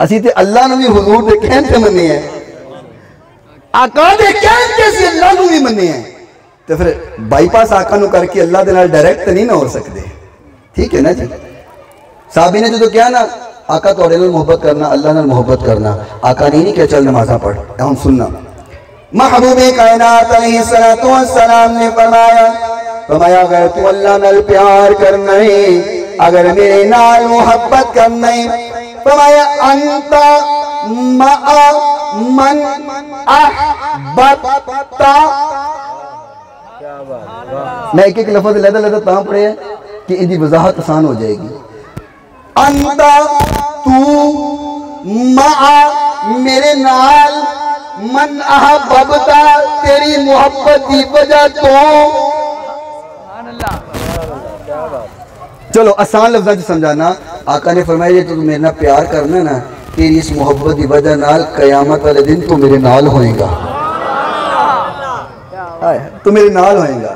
असी ते अल्लाह नू भी हुजूर दे कहन ते मन्ने हैं, आका दे कहन ते असी अल्लाह नू भी मन्ने हैं। तो फिर बाईपास आका नू करके अल्लाह दे नाल डायरेक्ट नहीं ना हो सकते। ठीक है ना जी। साहबी ने जो क्या ना आका तोड़े नाल मोहब्बत करना, अल्लाह नाल मोहब्बत करना, आका नहीं क्या चल नमाज़ा पढ़। हम सुनना महबूबे कायनात अलैहिस्सलातु वस्सलाम ने फरमाया अगर तू अल्लाह नाल प्यार करना है, अगर मेरे नाल मोहब्बत करना है, फरमाया अंता मा मन अहबता। मैं एक एक लफ्ज़ लदा ता पढ़े है कि इनकी वजाहत आसान हो जाएगी। अंता तू मा मेरे नाल, मन अहबता तेरी मोहब्बत की वजह तो। चलो आसान लफ्ज़ समझाना। आका ने फरमाया ये तो मेरे नाल प्यार करना ना, तेरी इस मोहब्बत की वजह नाल कयामत वाले दिन तो मेरे नाल होएगा, तो मेरे नाल होएगा।